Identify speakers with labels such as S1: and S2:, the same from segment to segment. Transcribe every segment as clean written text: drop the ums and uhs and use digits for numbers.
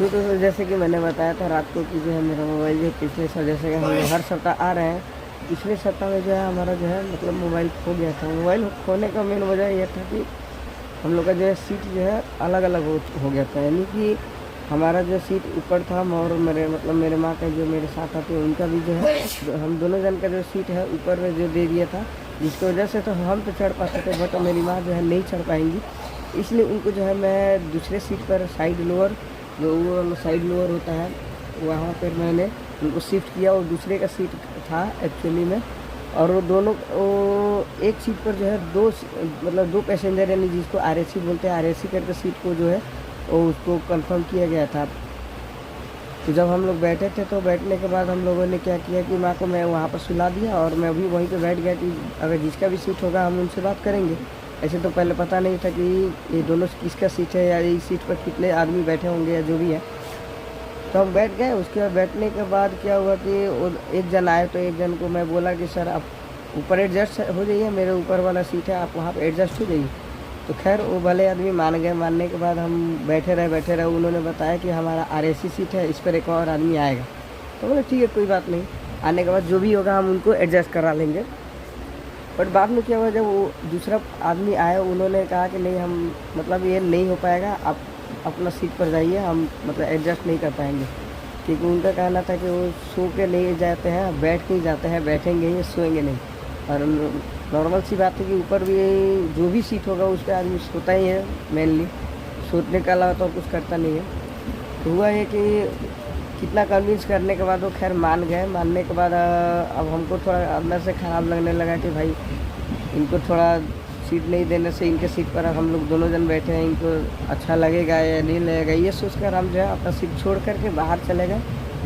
S1: तो जैसे कि मैंने बताया था रात को कि जो है मेरा मोबाइल जो है पिछले जैसे कि हम लोग हर सप्ताह आ रहे हैं, पिछले सप्ताह में जो है हमारा जो है मतलब मोबाइल खो गया था। मोबाइल खोने का मेन वजह यह था कि हम लोग का जो है सीट जो है अलग अलग हो गया था। यानी कि हमारा जो सीट ऊपर था और मेरे माँ का जो मेरे साथ आते उनका भी जो है हम दोनों जन का जो सीट है ऊपर में जो दे दिया था, जिसकी वजह से तो हम तो चढ़ पाते थे बट मेरी माँ जो है नहीं चढ़ पाएंगी। इसलिए उनको जो है मैं दूसरे सीट पर साइड लोअर जो वो साइड लोअर होता है वहाँ पर मैंने उनको शिफ्ट किया और दूसरे का सीट था एक्चुअली में। और वो दोनों एक सीट पर जो है दो पैसेंजर यानी जिसको आरएसी बोलते हैं, आरएसी करके सीट को जो है वो उसको कंफर्म किया गया था। तो जब हम लोग बैठे थे तो बैठने के बाद हम लोगों ने क्या किया कि माँ को मैं वहाँ पर सुला दिया और मैं भी वहीं पे बैठ गया कि अगर जिसका भी सीट होगा हम उनसे बात करेंगे। ऐसे तो पहले पता नहीं था कि ये दोनों किसका सीट है या इस सीट पर कितने आदमी बैठे होंगे या जो भी है। तो हम बैठ गए। उसके बाद बैठने के बाद क्या हुआ कि एक जन आए तो एक जन को मैं बोला कि सर आप ऊपर एडजस्ट हो जाइए, मेरे ऊपर वाला सीट है आप वहाँ पर एडजस्ट हो जाइए। तो खैर वो भले आदमी मान गए। मानने के बाद हम बैठे रहे। उन्होंने बताया कि हमारा आरएसी सीट है, इस पर एक और आदमी आएगा। तो बोले ठीक है कोई बात नहीं, आने के बाद जो भी होगा हम उनको एडजस्ट करा लेंगे। बट बाद में क्या हुआ जब वो दूसरा आदमी आया उन्होंने कहा कि नहीं हम मतलब ये नहीं हो पाएगा, आप अपना सीट पर जाइए, हम मतलब एडजस्ट नहीं कर पाएंगे। क्योंकि उनका कहना था कि वो सो के नहीं जाते हैं, बैठ के ही जाते हैं, बैठेंगे ही सोएंगे नहीं। और नॉर्मल सी बात है कि ऊपर भी जो भी सीट होगा उस पर आदमी सोता ही है, मेनली सोने के अलावा तो कुछ करता नहीं है। तो हुआ ये कि कितना कन्विंस करने के बाद वो खैर मान गए। मानने के बाद अब हमको थोड़ा अंदर से ख़राब लगने लगा कि भाई इनको थोड़ा सीट नहीं देने से इनके सीट पर हम लोग दोनों जन बैठे हैं, इनको अच्छा लगेगा या नहीं लगेगा, ये सोचकर हम जो है अपना सीट छोड़ करके बाहर चले गए,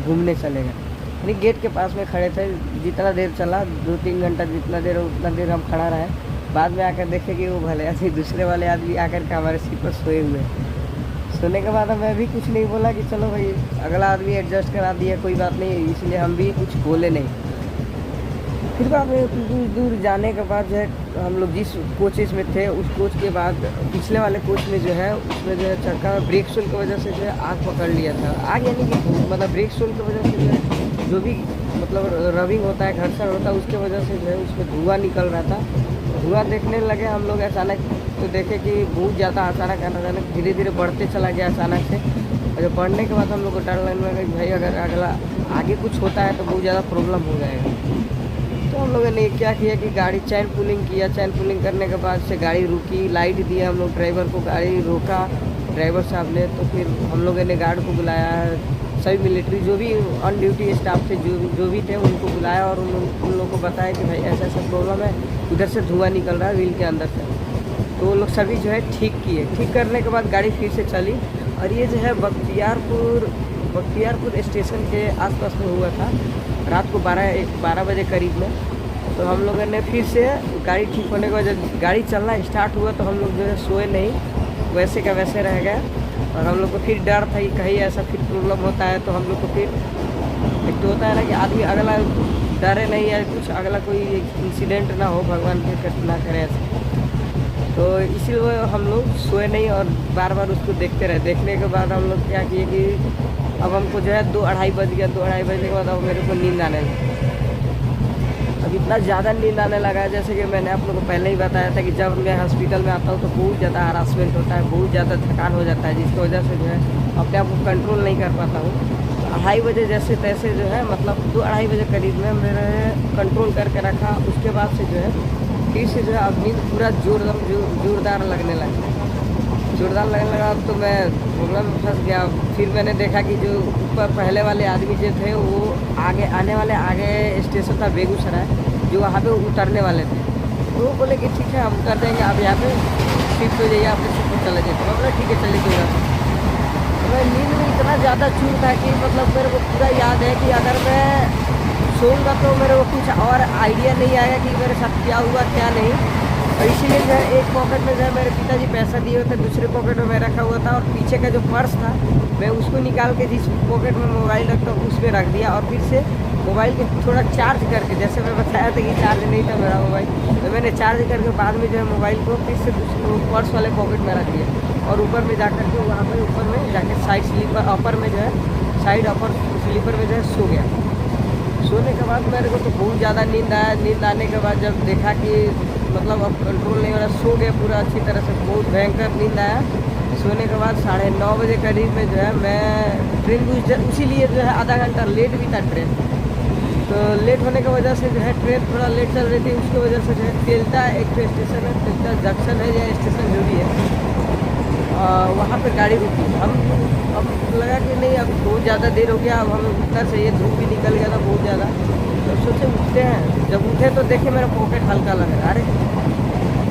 S1: घूमने चले गए। यानी गेट के पास में खड़े थे। जितना देर चला 2-3 घंटा जितना देर उतना देर हम खड़ा रहे। बाद में आकर देखे कि वो भले आदमी दूसरे वाले आदमी आकर के हमारे सीट पर सोए हुए हैं। सोने के बाद मैं भी कुछ नहीं बोला कि चलो भाई अगला आदमी एडजस्ट करा दिया कोई बात नहीं, इसलिए हम भी कुछ बोले नहीं। फिर बाद में कुछ दूर जाने के बाद जो है हम लोग जिस कोचेस में थे उस कोच के बाद पिछले वाले कोच में जो है उसमें जो है चक्का ब्रेक शोल की वजह से जो है आग पकड़ लिया था। आग यानी कि मतलब ब्रेक शोल की वजह से जो है जो भी मतलब रबिंग होता है, घर्षण होता है, उसके वजह से जो है उसमें धुआं निकल रहा था। धुआं देखने लगे हम लोग अचानक, तो देखे कि बहुत ज़्यादा अचानक धीरे धीरे बढ़ते चला गया अचानक से। और जब बढ़ने के बाद हम लोग को डर लगने लगा कि भाई अगर अगला आगे कुछ होता है तो बहुत ज़्यादा प्रॉब्लम हो जाएगा। तो हम लोगों ने क्या किया कि गाड़ी चैन पुलिंग किया। चैन पुलिंग करने के बाद से गाड़ी रुकी, लाइट दिया हम लोग ड्राइवर को, गाड़ी रोका ड्राइवर साहब ने। तो फिर हम लोगों ने गार्ड को बुलाया, सभी मिलिट्री जो भी ऑन ड्यूटी स्टाफ थे जो भी थे उनको बुलाया और उन लोगों को बताया कि भाई ऐसा ऐसा प्रॉब्लम है, उधर से धुआं निकल रहा है व्हील के अंदर से। तो वो लोग सभी जो है ठीक किए। ठीक करने के बाद गाड़ी फिर से चली और ये जो है बख्तियारपुर स्टेशन के आसपास में हुआ था रात को 12 बजे करीब में। तो हम लोगों ने फिर से गाड़ी ठीक होने के बाद जब गाड़ी चलना स्टार्ट हुआ तो हम लोग जो है सोए नहीं, वैसे का वैसे रह गए। और हम लोग को फिर डर था कि कहीं ऐसा फिर प्रॉब्लम होता है तो हम लोग को फिर एक तो होता है ना कि आदमी अगला डरे नहीं है कुछ अगला कोई इंसिडेंट ना हो, भगवान फिर ना करे ऐसे। तो इसीलिए हम लोग सोए नहीं और बार बार उसको देखते रहे। देखने के बाद हम लोग क्या किए कि अब हमको जो है 2-2:30 बज गया। 2-2:30 बजने के बाद अब मेरे को नींद आने लगी। अब इतना ज़्यादा नींद आने लगा जैसे कि मैंने आप लोगों को पहले ही बताया था कि जब मैं हॉस्पिटल में आता हूँ तो बहुत ज़्यादा हरासमेंट होता है, बहुत ज़्यादा थकान हो जाता है, जिसकी वजह से जो है अपने आप को कंट्रोल नहीं कर पाता हूँ। 2:30 बजे जैसे तैसे जो है मतलब 2-2:30 बजे करीब में मैंने कंट्रोल करके रखा। उसके बाद से जो है फिर से जो है अब नींद पूरा जोरदार लगने लगा। तो मैं प्रॉब्लम में फंस गया। फिर मैंने देखा कि जो ऊपर पहले वाले आदमी जो थे वो आगे आने वाले आगे स्टेशन था बेगूसराय, जो वहाँ पे उतरने वाले थे। तो वो बोले कि ठीक है हम उतर देंगे, आप यहाँ पे शिफ्ट हो जाइए, आपके शिफ्ट पर चले जाइए। तो मैं बोला ठीक है चलिए कोई बात नहीं। तो मैं नींद में इतना ज़्यादा चूर था कि मतलब मेरे को पूरा याद है कि अगर मैं सोऊंगा तो मेरे को कुछ और आइडिया नहीं आएगा कि मेरे साथ क्या हुआ क्या नहीं। और इसीलिए जो है एक पॉकेट में जो है मेरे पिताजी पैसा दिए हुए थे, दूसरे पॉकेट में मैं रखा हुआ था। और पीछे का जो पर्स था मैं उसको निकाल के जिस पॉकेट में मोबाइल रखता हूँ उसमें रख दिया। और फिर से मोबाइल को थोड़ा चार्ज करके, जैसे मैं बताया था कि चार्ज नहीं था मेरा मोबाइल, तो मैंने चार्ज करके बाद में जो है मोबाइल को फिर से दूसरे पर्स वाले पॉकेट में रख दिया। और ऊपर में जाकर के वहाँ पे ऊपर में जाके साइड स्लीपर अपर में जो है साइड अपर स्लीपर में जो है सो गया। सोने के बाद मेरे को तो बहुत ज़्यादा नींद आया। नींद आने के बाद जब देखा कि मतलब अब कंट्रोल नहीं हो रहा, सो गया पूरा अच्छी तरह से, बहुत भयंकर नींद आया। सोने के बाद 9:30 बजे करीब में जो है मैं ट्रेन उसी लिए जो है आधा घंटा लेट भी था ट्रेन। तो लेट होने की वजह से जो है ट्रेन थोड़ा लेट चल रही थी, उसकी वजह से जो है तेलता एक तो स्टेशन है, तेलता जंक्शन है या स्टेशन जो भी है, वहाँ पे गाड़ी रुकी। हम अब लगा कि नहीं अब बहुत ज़्यादा देर हो गया, अब हम उठना चाहिए, धूप भी निकल गया था बहुत ज़्यादा। तो सोचे उठते हैं। जब उठे तो देखे मेरा पॉकेट हल्का लग रहा, अरे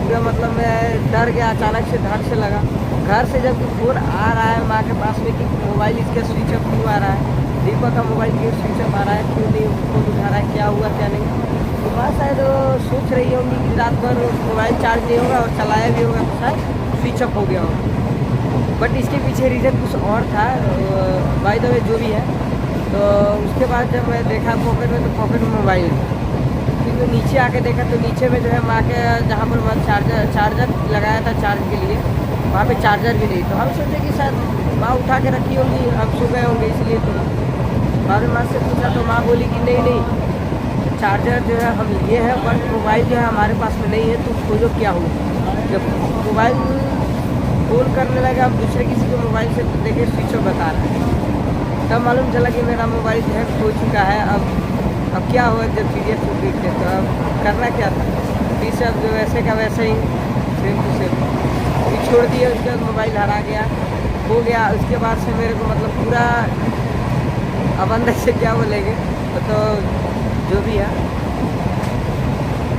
S1: पूरा मतलब मैं डर गया, अचानक से धड़ से लगा। घर से जब फ़ोन आ रहा है माँ के पास में कि मोबाइल इसका स्विच ऑफ क्यों आ रहा है, दीपक का मोबाइल क्यों स्विच ऑफ आ रहा है, क्यों नहीं फ़ोन उठा रहा है, क्या हुआ क्या नहीं। तो माँ शायद सोच रही होंगी कि रात भर मोबाइल चार्ज नहीं होगा और चलाया भी होगा तो शायद स्विच ऑफ हो गया होगा। बट इसके पीछे रीज़न कुछ और था, बाय द वे जो भी है। तो उसके बाद जब मैं देखा पॉकेट में, तो पॉकेट में मोबाइल फिर तो नीचे आके देखा तो नीचे में जो है माँ के जहाँ पर मैं चार्जर लगाया था चार्ज के लिए, वहाँ पे चार्जर भी नहीं। तो हम सोचे कि शायद माँ उठा के रखी होंगी, हम सो गए होंगे इसलिए। तो बाद में माँ से पूछा तो माँ बोली कि नहीं चार्जर जो है हम लिए हैं, बट मोबाइल जो है हमारे पास में नहीं है, तो खोजो क्या हुआ। जब मोबाइल फोन करने लगे हम दूसरे किसी के मोबाइल से, तो देखे स्विच ऑफ बता रहा है। तब मालूम चला कि मेरा मोबाइल जो है खो चुका है। अब क्या हुआ, जब सीरियस हो गई थे तो अब करना क्या था, फिर से अब जो वैसे का वैसे ही सेम टू सेम फिर छोड़ दिया। उसके बाद मोबाइल हरा गया, हो गया। उसके बाद से मेरे को मतलब पूरा अब अंदर से क्या बोलेंगे तो जो भी है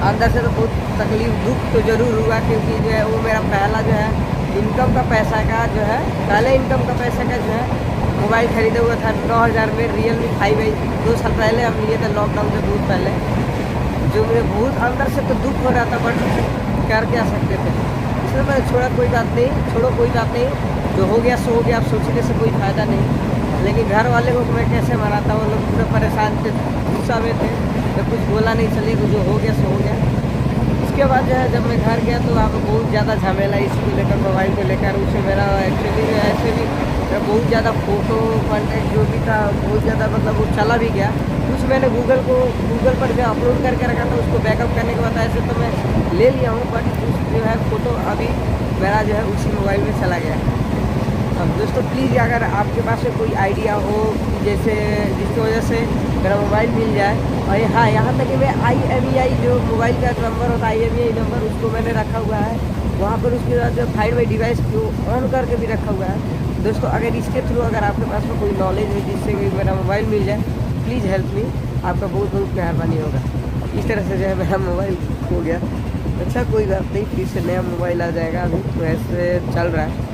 S1: अंदर से तो बहुत तकलीफ दुख तो ज़रूर हुआ, क्योंकि जो है वो मेरा पहला जो है इनकम का पैसा का जो है पहले इनकम का पैसा का जो है मोबाइल ख़रीदा हुआ था 9,000 में Realme 5i। 2 साल पहले हम लिए थे, लॉकडाउन से बहुत पहले। जो मुझे बहुत अंदर से तो दुख हो रहा था, बट कर क्या सकते थे, इसलिए मैंने छोड़ा। कोई बात नहीं, छोड़ो कोई बात नहीं, जो हो गया सो हो गया, अब सोचने से कोई फ़ायदा नहीं। लेकिन घर वाले को मैं कैसे मनाता, वो लोग पूरे परेशान थे, गुस्सा में थे। मैं कुछ बोला नहीं, चलिए जो हो गया सो हो गया। उसके बाद जो है जब मैं घर गया तो वहाँ पर बहुत ज़्यादा झमेला इसको लेकर, मोबाइल को लेकर। उससे मेरा एक्चुअली ऐसे भी बहुत ज़्यादा फ़ोटो कॉन्टेक्ट जो भी था बहुत ज़्यादा मतलब वो चला भी गया। कुछ मैंने गूगल पर जो अपलोड करके रखा था उसको बैकअप करने के बाद ऐसे तो मैं ले लिया हूँ, बट उस जो है फ़ोटो अभी मेरा जो है उसी मोबाइल में चला गया। अब दोस्तों प्लीज़ अगर आपके पास में कोई आइडिया हो जैसे जिसकी वजह से मेरा मोबाइल मिल जाए, और हाँ यहाँ तक कि मैं IMEI जो मोबाइल का नंबर होता है IMEI नंबर, उसको मैंने रखा हुआ है वहाँ पर। उसके बाद जो फाइंड माई डिवाइस को ऑन करके भी रखा हुआ है। दोस्तों अगर इसके थ्रू अगर आपके पास में कोई नॉलेज है जिससे कि मेरा मोबाइल मिल जाए, प्लीज़ हेल्प मी, आपका बहुत बहुत मेहरबानी होगा। इस तरह से जो है मेरा मोबाइल खो गया। अच्छा कोई बात नहीं, फिर से नया मोबाइल आ जाएगा, अभी तो ऐसे चल रहा है।